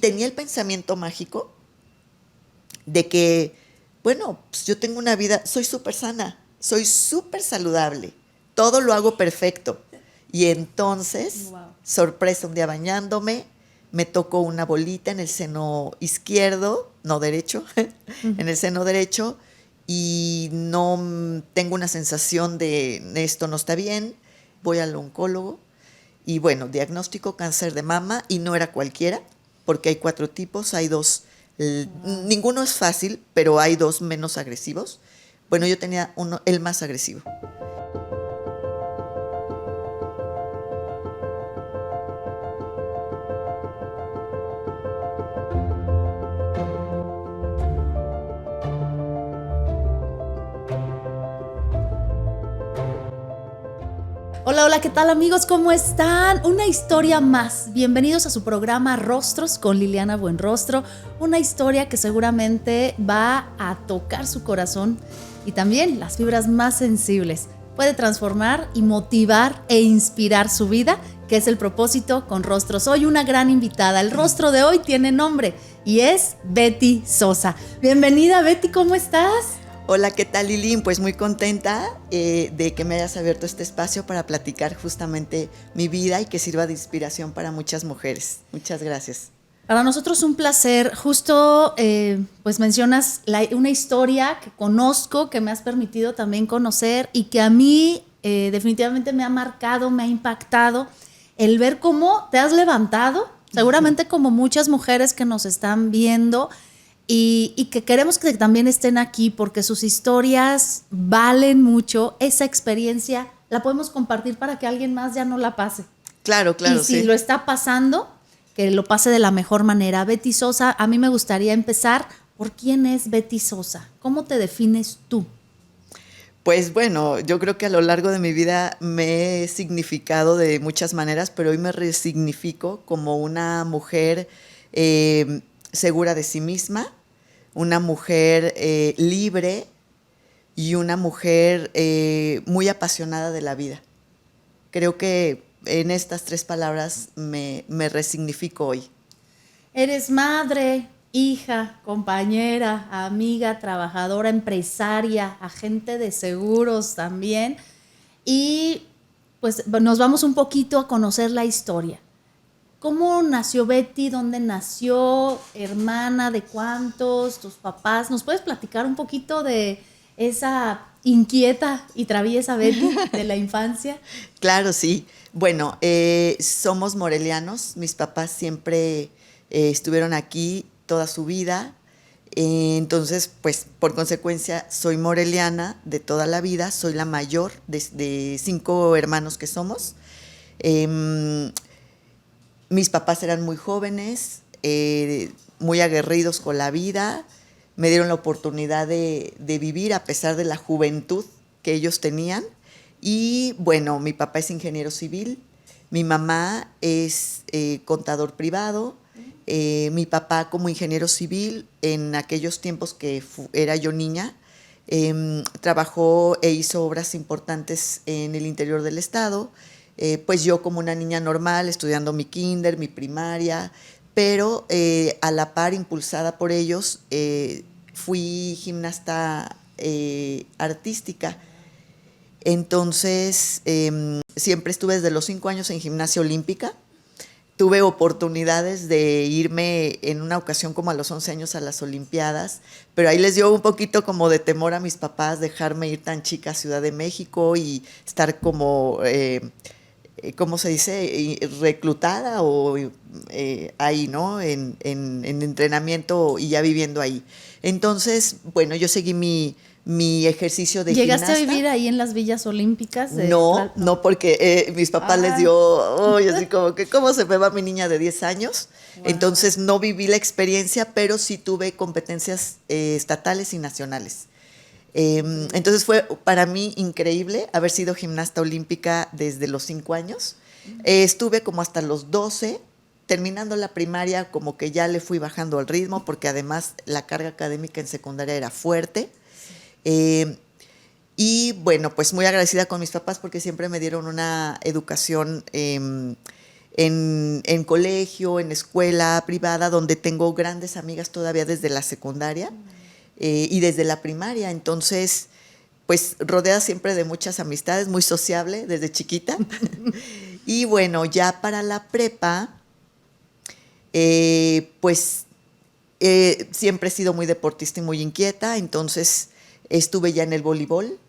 tenía el pensamiento mágico de que, bueno, pues yo tengo una vida, soy súper sana, soy súper saludable, todo lo hago perfecto. Y entonces, Wow. sorpresa, un día bañándome, me tocó una bolita en el seno izquierdo, no derecho, en el seno derecho, y no tengo una sensación de esto no está bien, voy al oncólogo, y bueno, diagnóstico cáncer de mama, y no era cualquiera, porque hay 4 tipos, hay 2, ninguno es fácil, pero hay 2 menos agresivos. Bueno, yo tenía uno, el más agresivo. Hola, hola, ¿qué tal amigos? ¿Cómo están? Una historia más. Bienvenidos a su programa Rostros con Liliana Buenrostro. Una historia que seguramente va a tocar su corazón y también las fibras más sensibles. Puede transformar y motivar e inspirar su vida, que es el propósito con Rostros. Hoy una gran invitada. El rostro de hoy tiene nombre y es Betty Sosa. Bienvenida, Betty, ¿cómo estás? Hola, ¿qué tal, Lili? Pues muy contenta de que me hayas abierto este espacio para platicar justamente mi vida y que sirva de inspiración para muchas mujeres. Muchas gracias. Para nosotros un placer. Justo pues mencionas una historia que conozco, que me has permitido también conocer y que a mí definitivamente me ha marcado, me ha impactado el ver cómo te has levantado, seguramente como muchas mujeres que nos están viendo y que queremos que también estén aquí porque sus historias valen mucho. Esa experiencia la podemos compartir para que alguien más ya no la pase. Claro, Y claro, si sí. lo está pasando, que lo pase de la mejor manera. Betty Sosa, a mí me gustaría empezar por quién es Betty Sosa. ¿Cómo te defines tú? Pues bueno, yo creo que a lo largo de mi vida me he significado de muchas maneras, pero hoy me resignifico como una mujer segura de sí misma, una mujer libre y una mujer muy apasionada de la vida. Creo que en estas 3 palabras me resignifico hoy. Eres madre, hija, compañera, amiga, trabajadora, empresaria, agente de seguros también. Y pues nos vamos un poquito a conocer la historia. ¿Cómo nació Betty? ¿Dónde nació? ¿Hermana de cuántos? ¿Tus papás? ¿Nos puedes platicar un poquito de esa inquieta y traviesa Betty de la infancia? Claro, sí. Bueno, somos morelianos. Mis papás siempre estuvieron aquí toda su vida. Entonces, pues por consecuencia, soy moreliana de toda la vida. Soy la mayor de 5 hermanos que somos. Mis papás eran muy jóvenes, muy aguerridos con la vida. Me dieron la oportunidad de vivir a pesar de la juventud que ellos tenían. Y bueno, mi papá es ingeniero civil, mi mamá es contador privado, mi papá como ingeniero civil en aquellos tiempos que era yo niña, trabajó e hizo obras importantes en el interior del estado, pues yo como una niña normal estudiando mi kinder, mi primaria, pero a la par impulsada por ellos fui gimnasta artística. Entonces, siempre estuve desde los 5 años en gimnasia olímpica. Tuve oportunidades de irme en una ocasión como a los 11 años a las Olimpiadas, pero ahí les dio un poquito como de temor a mis papás dejarme ir tan chica a Ciudad de México y estar como, ¿cómo se dice? Reclutada o ahí, ¿no? En entrenamiento y ya viviendo ahí. Entonces, bueno, yo seguí mi ejercicio de ¿Llegaste gimnasta. a vivir ahí en las villas olímpicas de No, no, porque mis papás les dio, así como que, ¿cómo se me va mi niña de 10 años? Wow. Entonces no viví la experiencia, pero sí tuve competencias estatales y nacionales. Entonces fue para mí increíble haber sido gimnasta olímpica desde los 5 años. Estuve como hasta los 12, terminando la primaria como que ya le fui bajando el ritmo, porque además la carga académica en secundaria era fuerte. Y bueno, pues muy agradecida con mis papás porque siempre me dieron una educación en colegio, en escuela privada, donde tengo grandes amigas todavía desde la secundaria y desde la primaria. Entonces, pues rodeada siempre de muchas amistades, muy sociable desde chiquita. Y bueno, ya para la prepa, pues siempre he sido muy deportista y muy inquieta, entonces estuve ya en el voleibol.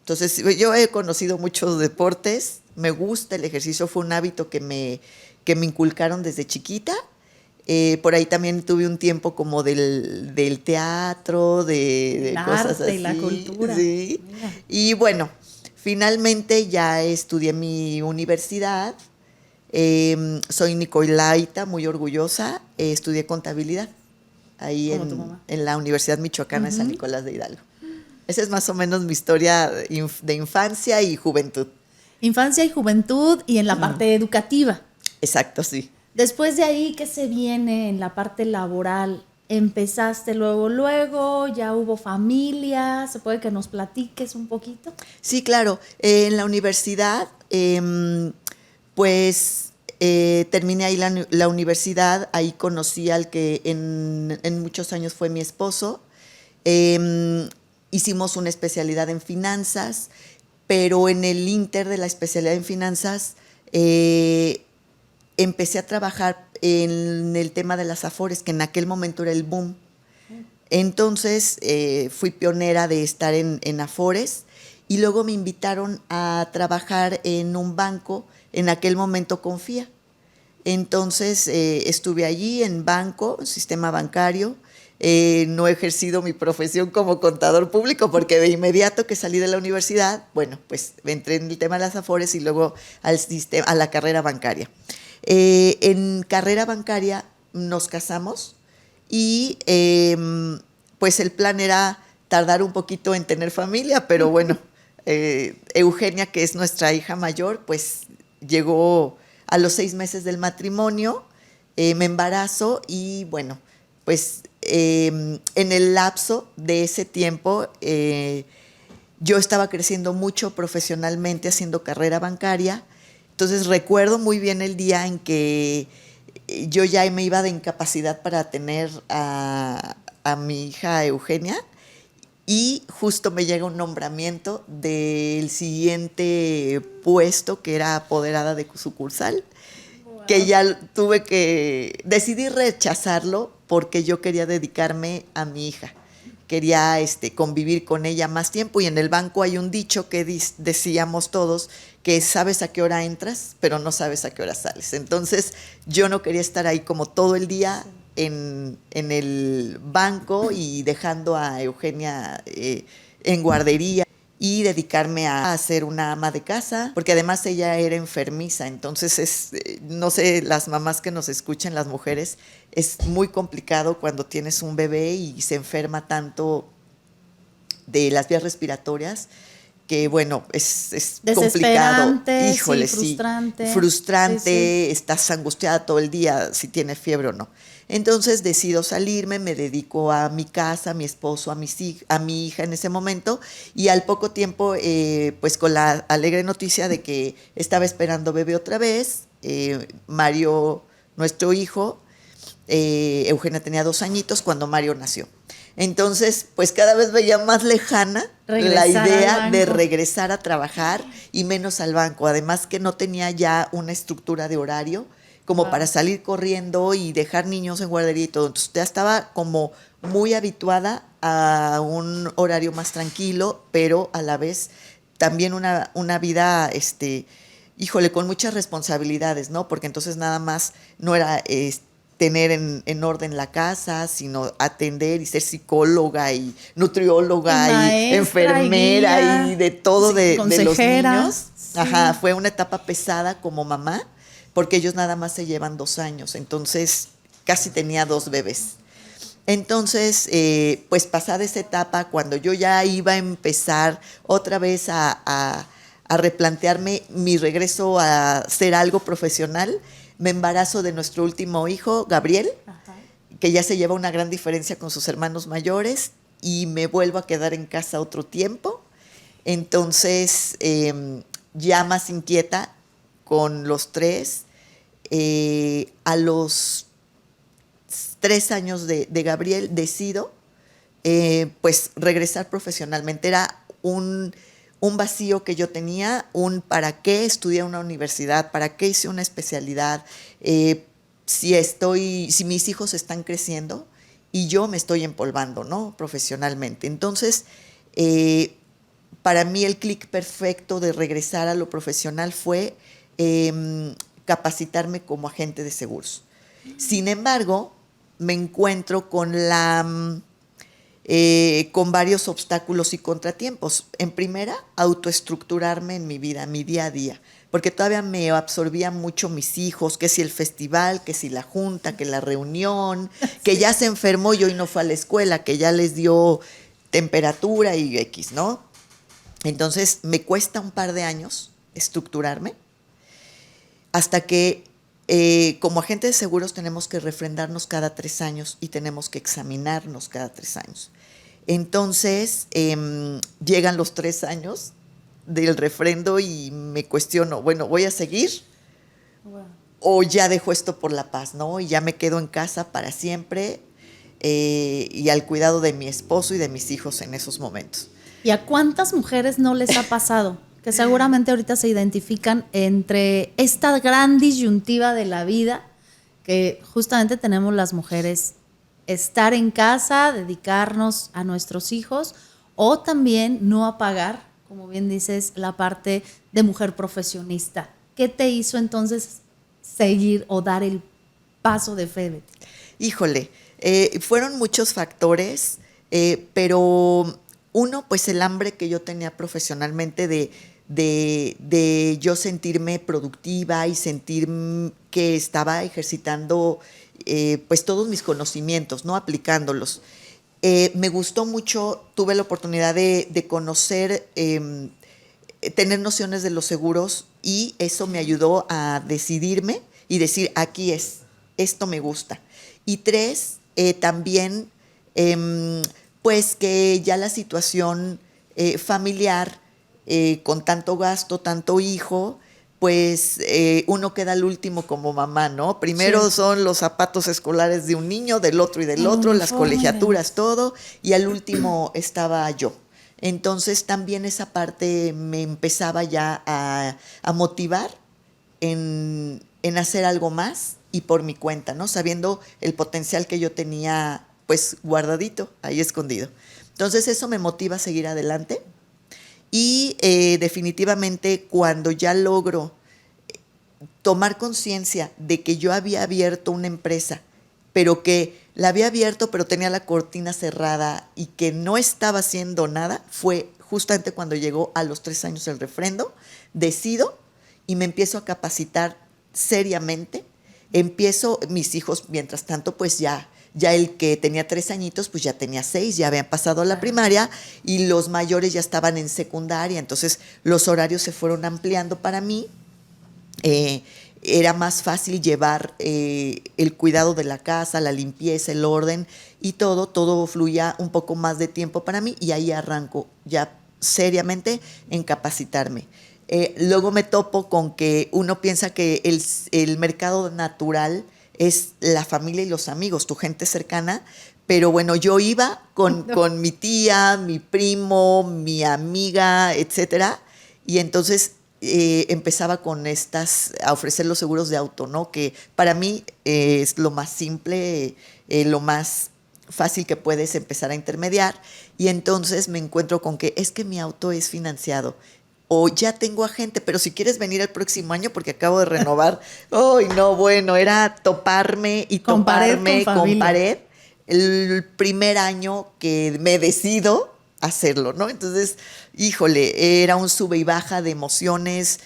Entonces yo he conocido muchos deportes, me gusta el ejercicio, fue un hábito que me inculcaron desde chiquita. Por ahí también tuve un tiempo como del teatro, de cosas arte así. y la cultura. Sí. Mira. Y bueno, finalmente ya estudié mi universidad. Soy nicolaita, muy orgullosa. Estudié contabilidad ahí Como tu mamá. en la Universidad Michoacana de San Nicolás de Hidalgo. Esa es más o menos mi historia de infancia y juventud. Infancia y juventud y en la parte educativa. Exacto, sí. Después de ahí, ¿qué se viene en la parte laboral? ¿Empezaste luego, ya hubo familia? ¿Se puede que nos platiques un poquito? Sí, claro. En la universidad, pues terminé ahí la universidad, ahí conocí al que en muchos años fue mi esposo. Hicimos una especialidad en finanzas, pero en el inter de la especialidad en finanzas empecé a trabajar en el tema de las afores, que en aquel momento era el boom. Entonces fui pionera de estar en afores y luego me invitaron a trabajar en un banco, en aquel momento Confía. Entonces estuve allí en banco, sistema bancario. No he ejercido mi profesión como contador público porque de inmediato que salí de la universidad, bueno, pues entré en el tema de las afores y luego a la carrera bancaria. En carrera bancaria nos casamos y pues el plan era tardar un poquito en tener familia, pero bueno, Eugenia, que es nuestra hija mayor, pues llegó a los 6 meses del matrimonio, me embarazo y bueno, pues en el lapso de ese tiempo yo estaba creciendo mucho profesionalmente haciendo carrera bancaria. Entonces recuerdo muy bien el día en que yo ya me iba de incapacidad para tener a mi hija Eugenia y justo me llega un nombramiento del siguiente puesto que era apoderada de sucursal, que ya decidí rechazarlo porque yo quería dedicarme a mi hija. Quería convivir con ella más tiempo y en el banco hay un dicho que decíamos todos, que sabes a qué hora entras, pero no sabes a qué hora sales. Entonces yo no quería estar ahí como todo el día en el banco y dejando a Eugenia en guardería y dedicarme a ser una ama de casa, porque además ella era enfermiza, entonces no sé, las mamás que nos escuchen, las mujeres, es muy complicado cuando tienes un bebé y se enferma tanto de las vías respiratorias, que bueno, es complicado. Híjole, sí, frustrante. Sí, frustrante, Sí. Estás angustiada todo el día si tiene fiebre o no. Entonces decido salirme, me dedico a mi casa, a mi esposo, a mi hija en ese momento y al poco tiempo, pues con la alegre noticia de que estaba esperando bebé otra vez, Mario, nuestro hijo, Eugenia tenía 2 añitos cuando Mario nació. Entonces, pues cada vez veía más lejana la idea de regresar a trabajar y menos al banco. Además que no tenía ya una estructura de horario como para salir corriendo y dejar niños en guardería y todo. Entonces ya estaba como muy habituada a un horario más tranquilo, pero a la vez también una vida, híjole, con muchas responsabilidades, ¿no? Porque entonces nada más no era tener en orden la casa, sino atender y ser psicóloga y nutrióloga y maestra, enfermera y guía, y de todo sí, de los niños. Sí. Ajá, fue una etapa pesada como mamá, porque ellos nada más se llevan 2 años, entonces casi tenía 2 bebés. Entonces, pues pasada esa etapa, cuando yo ya iba a empezar otra vez a replantearme mi regreso a ser algo profesional, me embarazo de nuestro último hijo, Gabriel, que ya se lleva una gran diferencia con sus hermanos mayores, y me vuelvo a quedar en casa otro tiempo. Entonces, ya más inquieta con los 3, a los 3 años de Gabriel decido pues regresar profesionalmente. Era un vacío que yo tenía, para qué estudié una universidad, para qué hice una especialidad, si mis hijos están creciendo y yo me estoy empolvando, ¿no? Profesionalmente. Entonces, para mí el clic perfecto de regresar a lo profesional fue capacitarme como agente de seguros. Sin embargo, me encuentro con varios obstáculos y contratiempos. En primera, autoestructurarme en mi vida, mi día a día, porque todavía me absorbía mucho mis hijos, que si el festival, que si la junta, que la reunión, que ya se enfermó y hoy no fue a la escuela, que ya les dio temperatura y X, ¿no? Entonces me cuesta un par de años estructurarme hasta que como agente de seguros tenemos que refrendarnos cada 3 años y tenemos que examinarnos cada 3 años. Entonces llegan los 3 años del refrendo y me cuestiono, bueno, ¿voy a seguir? Wow. O ya dejo esto por la paz, ¿no? Y ya me quedo en casa para siempre y al cuidado de mi esposo y de mis hijos en esos momentos. ¿Y a cuántas mujeres no les ha pasado? Que seguramente ahorita se identifican entre esta gran disyuntiva de la vida que justamente tenemos las mujeres, estar en casa, dedicarnos a nuestros hijos o también no apagar, como bien dices, la parte de mujer profesionista. ¿Qué te hizo entonces seguir o dar el paso de fe, Betty? Híjole, fueron muchos factores, pero uno, pues el hambre que yo tenía profesionalmente de yo sentirme productiva y sentir que estaba ejercitando pues todos mis conocimientos, ¿no? Aplicándolos. Me gustó mucho, tuve la oportunidad de conocer, tener nociones de los seguros y eso me ayudó a decidirme y decir, aquí es, esto me gusta. Y 3, también pues que ya la situación familiar, con tanto gasto, tanto hijo, pues uno queda al último como mamá, ¿no? Primero sí. Son los zapatos escolares de un niño, del otro y del otro, las colegiaturas, todo, y al último estaba yo. Entonces también esa parte me empezaba ya a motivar en hacer algo más y por mi cuenta, ¿no? Sabiendo el potencial que yo tenía pues guardadito, ahí escondido. Entonces eso me motiva a seguir adelante y definitivamente cuando ya logro tomar conciencia de que yo había abierto una empresa, pero que la había abierto pero tenía la cortina cerrada y que no estaba haciendo nada, fue justamente cuando llegó a los 3 años el refrendo, decido y me empiezo a capacitar seriamente, mis hijos mientras tanto pues ya el que tenía 3 añitos, pues ya tenía 6, ya habían pasado a la primaria y los mayores ya estaban en secundaria, entonces los horarios se fueron ampliando para mí. Era más fácil llevar el cuidado de la casa, la limpieza, el orden y todo fluía un poco más de tiempo para mí y ahí arranco ya seriamente en capacitarme. Luego me topo con que uno piensa que el mercado natural es la familia y los amigos, tu gente cercana, pero bueno, yo iba con mi tía, mi primo, mi amiga, etcétera, y entonces empezaba a ofrecer los seguros de auto, ¿no? Que para mí es lo más simple, lo más fácil que puedes empezar a intermediar, y entonces me encuentro con que es que mi auto es financiado, o ya tengo agente, pero si quieres venir el próximo año porque acabo de renovar. ¡Ay, no! Bueno, era toparme y toparme con pared el primer año que me decido hacerlo, ¿no? Entonces, híjole, era un sube y baja de emociones,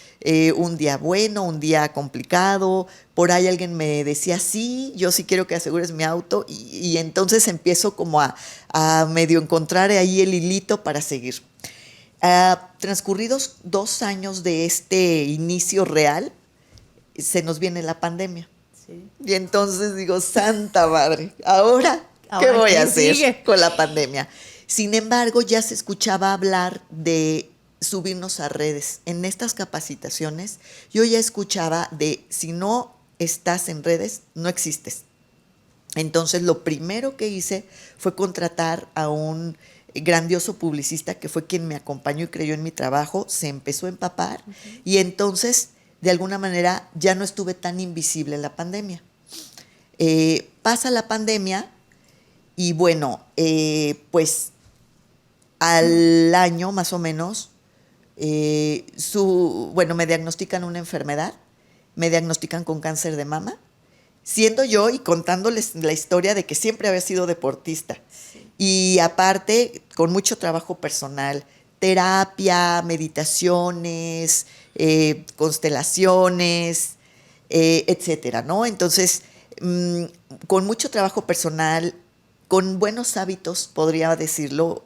un día bueno, un día complicado. Por ahí alguien me decía, sí, yo sí quiero que asegures mi auto, y entonces empiezo como a medio encontrar ahí el hilito para seguir. Transcurridos 2 años de este inicio real, se nos viene la pandemia. Sí. Y entonces digo, santa madre, ¿ahora qué voy a hacer con la pandemia? Sin embargo, ya se escuchaba hablar de subirnos a redes. En estas capacitaciones yo ya escuchaba de, si no estás en redes, no existes. Entonces, lo primero que hice fue contratar a un grandioso publicista que fue quien me acompañó y creyó en mi trabajo, se empezó a empapar y entonces, de alguna manera, ya no estuve tan invisible en la pandemia. Pasa la pandemia y bueno, pues al año más o menos, me diagnostican una enfermedad, me diagnostican con cáncer de mama, siendo yo y contándoles la historia de que siempre había sido deportista. Sí. Y aparte, con mucho trabajo personal, terapia, meditaciones, constelaciones, etcétera, ¿no? Entonces, con mucho trabajo personal, con buenos hábitos, podría decirlo,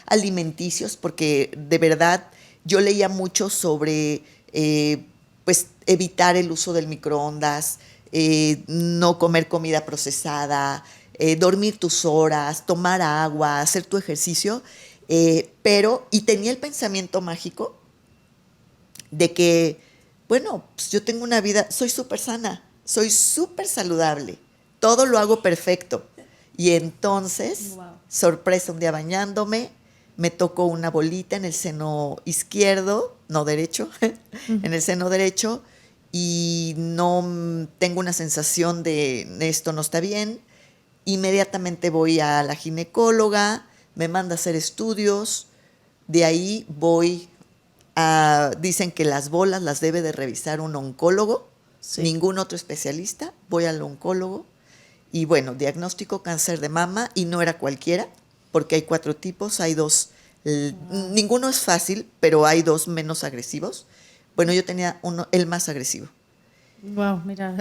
alimenticios, porque de verdad yo leía mucho sobre pues evitar el uso del microondas, no comer comida procesada, dormir tus horas, tomar agua, hacer tu ejercicio, y tenía el pensamiento mágico de que, bueno, pues yo tengo una vida, soy súper sana, soy súper saludable, todo lo hago perfecto. Y entonces, wow, sorpresa, un día bañándome, me tocó una bolita en el seno izquierdo, no derecho, en el seno derecho, y no tengo una sensación de esto no está bien. Inmediatamente voy a la ginecóloga, me manda a hacer estudios, de ahí dicen que las bolas las debe de revisar un oncólogo, sí, ningún otro especialista, voy al oncólogo. Y bueno, diagnóstico cáncer de mama y no era cualquiera, porque hay 4 tipos, hay 2, ninguno es fácil, pero hay 2 menos agresivos. Bueno, yo tenía el más agresivo. Wow, mira.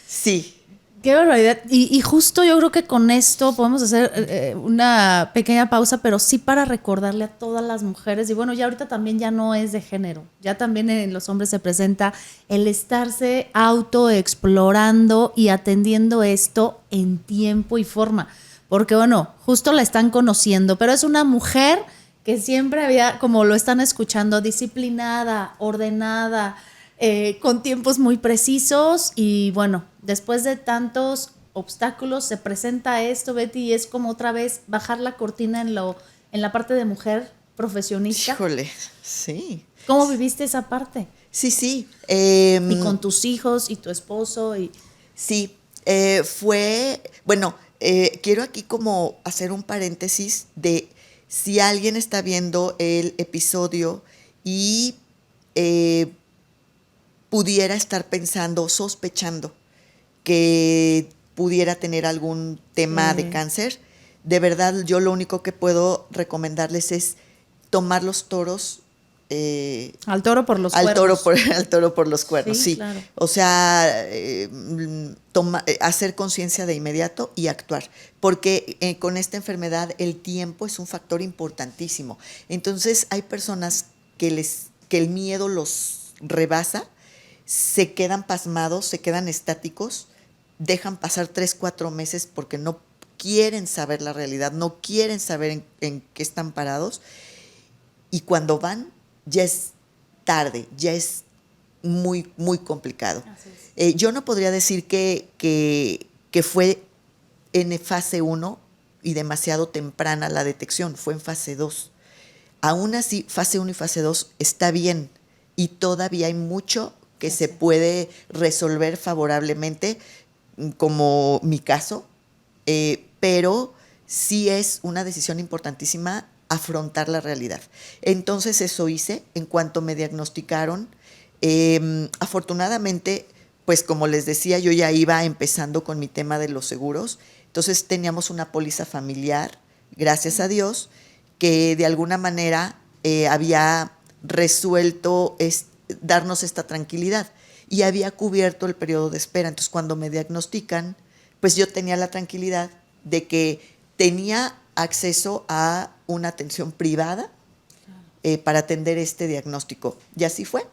Sí. Qué barbaridad. Y justo yo creo que con esto podemos hacer una pequeña pausa, pero sí para recordarle a todas las mujeres, y bueno, ya ahorita también ya no es de género, ya también en los hombres se presenta el estarse autoexplorando y atendiendo esto en tiempo y forma. Porque bueno, justo la están conociendo, pero es una mujer que siempre había, como lo están escuchando, disciplinada, ordenada, con tiempos muy precisos y bueno, después de tantos obstáculos se presenta esto, Betty, y es como otra vez bajar la cortina en la parte de mujer profesionista. Híjole, sí. ¿Cómo viviste esa parte? Sí. Y con tus hijos y tu esposo. Sí, quiero aquí como hacer un paréntesis de si alguien está viendo el episodio y pudiera estar pensando, sospechando que pudiera tener algún tema de cáncer, de verdad yo lo único que puedo recomendarles es tomar los toros. Al toro por los cuernos. Al toro por los cuernos, sí. Claro. O sea, hacer conciencia de inmediato y actuar. Porque con esta enfermedad el tiempo es un factor importantísimo. Entonces hay personas que el miedo los rebasa, se quedan pasmados, se quedan estáticos, dejan pasar 3, 4 meses porque no quieren saber la realidad, no quieren saber en qué están parados. Y cuando van, ya es tarde, ya es muy, muy complicado. Yo no podría decir que fue en fase 1 y demasiado temprana la detección, fue en fase 2. Aún así, fase 1 y fase 2 está bien y todavía hay mucho que se puede resolver favorablemente, como mi caso, pero sí es una decisión importantísima afrontar la realidad. Entonces eso hice en cuanto me diagnosticaron. Afortunadamente, pues como les decía, yo ya iba empezando con mi tema de los seguros, entonces teníamos una póliza familiar, gracias a Dios, que de alguna manera había resuelto darnos esta tranquilidad y había cubierto el periodo de espera. Entonces cuando me diagnostican, pues yo tenía la tranquilidad de que tenía acceso a una atención privada para atender este diagnóstico. Y así fue.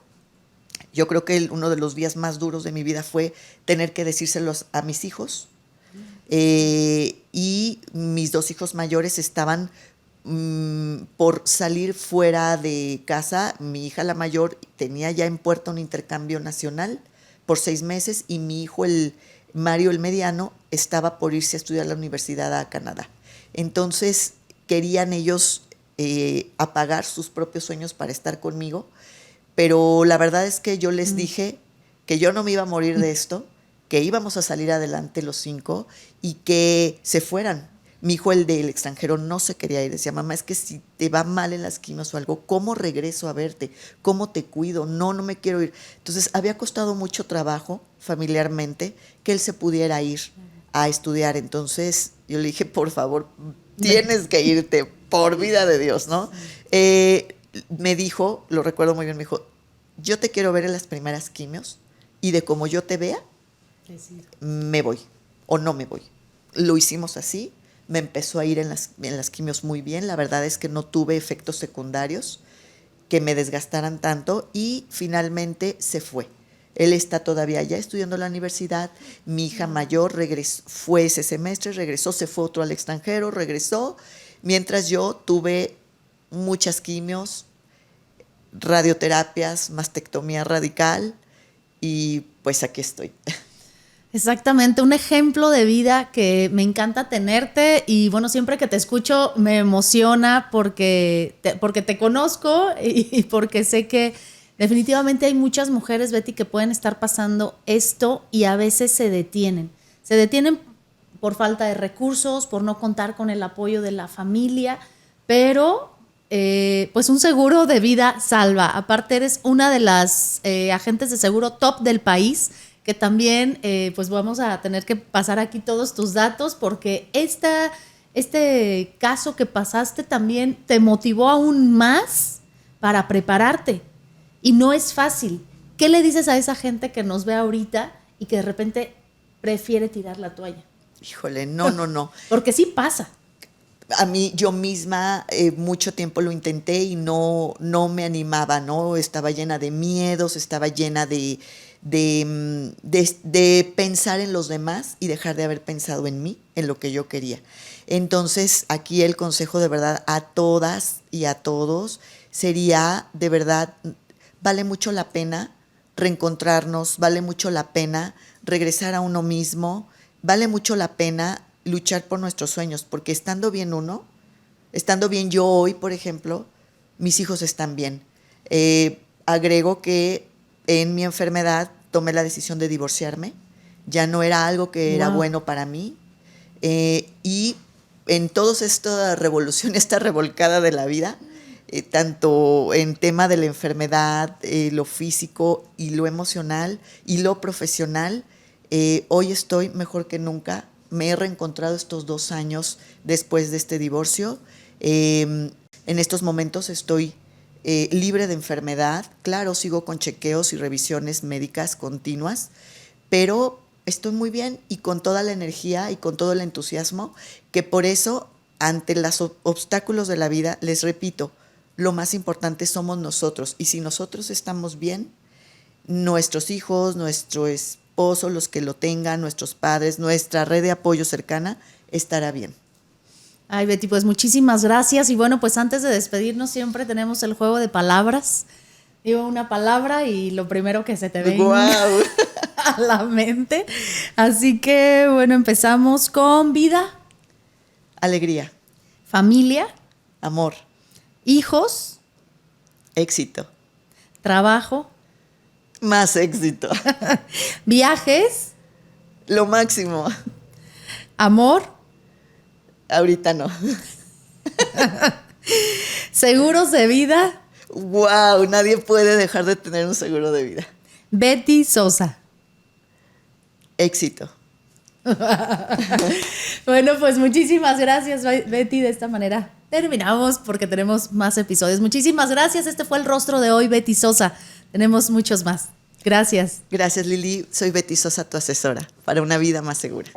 Yo creo que uno de los días más duros de mi vida fue tener que decírselos a mis hijos. Y mis 2 hijos mayores estaban por salir fuera de casa. Mi hija la mayor tenía ya en puerta un intercambio nacional por 6 meses y mi hijo, el Mario, el mediano, estaba por irse a estudiar a la universidad a Canadá. Entonces querían ellos apagar sus propios sueños para estar conmigo, pero la verdad es que yo les dije que yo no me iba a morir de esto, que íbamos a salir adelante los 5 y que se fueran. Mi hijo, el del extranjero, no se quería ir. Decía, mamá, es que si te va mal en las quimios o algo, ¿cómo regreso a verte? ¿Cómo te cuido? No me quiero ir. Entonces, había costado mucho trabajo familiarmente que él se pudiera ir a estudiar. Entonces, yo le dije, por favor, tienes que irte, por vida de Dios, ¿no? Me dijo, lo recuerdo muy bien, me dijo, yo te quiero ver en las primeras quimios y de como yo te vea, me voy o no me voy. Lo hicimos así. Me empezó a ir en las quimios muy bien. La verdad es que no tuve efectos secundarios que me desgastaran tanto y finalmente se fue. Él está todavía allá estudiando en la universidad. Mi hija mayor fue ese semestre, regresó, se fue otro al extranjero, regresó. Mientras yo tuve muchas quimios, radioterapias, mastectomía radical y pues aquí estoy. Exactamente, un ejemplo de vida que me encanta tenerte y bueno, siempre que te escucho me emociona porque te conozco y porque sé que definitivamente hay muchas mujeres, Betty, que pueden estar pasando esto y a veces se detienen. Se detienen por falta de recursos, por no contar con el apoyo de la familia, pero pues un seguro de vida salva. Aparte eres una de las agentes de seguro top del país, que también pues vamos a tener que pasar aquí todos tus datos porque este caso que pasaste también te motivó aún más para prepararte y no es fácil. ¿Qué le dices a esa gente que nos ve ahorita y que de repente prefiere tirar la toalla? Híjole, no. Porque sí pasa. A mí, yo misma, mucho tiempo lo intenté y no me animaba, ¿no? Estaba llena de miedos, estaba llena de pensar en los demás y dejar de haber pensado en mí, en lo que yo quería. Entonces, aquí el consejo de verdad a todas y a todos sería, de verdad, vale mucho la pena reencontrarnos, vale mucho la pena regresar a uno mismo, vale mucho la pena luchar por nuestros sueños, porque estando bien uno, estando bien yo hoy, por ejemplo, mis hijos están bien. Agrego que en mi enfermedad tomé la decisión de divorciarme, ya no era algo que era bueno para mí, y en toda esta revolución, esta revolcada de la vida, tanto en tema de la enfermedad, lo físico y lo emocional y lo profesional, hoy estoy mejor que nunca. Me he reencontrado estos 2 años después de este divorcio. En estos momentos estoy libre de enfermedad. Claro, sigo con chequeos y revisiones médicas continuas, pero estoy muy bien y con toda la energía y con todo el entusiasmo, que por eso, ante los obstáculos de la vida, les repito, lo más importante somos nosotros. Y si nosotros estamos bien, nuestros hijos, nuestro esposo, los que lo tengan, nuestros padres, nuestra red de apoyo cercana, estará bien. Ay, Betty, pues muchísimas gracias. Y bueno, pues antes de despedirnos siempre tenemos el juego de palabras. Digo una palabra y lo primero que se te venga a la mente. Así que bueno, empezamos con vida. Alegría. Familia. Amor. Hijos. Éxito. Trabajo. Más éxito. Viajes. Lo máximo. Amor. Ahorita no. Seguros de vida. Wow, nadie puede dejar de tener un seguro de vida. Betty Sosa. Éxito. Bueno, pues muchísimas gracias, Betty. De esta manera terminamos porque tenemos más episodios. Muchísimas gracias. Este fue el rostro de hoy, Betty Sosa. Tenemos muchos más. Gracias. Gracias, Lili. Soy Betty Sosa, tu asesora para una vida más segura.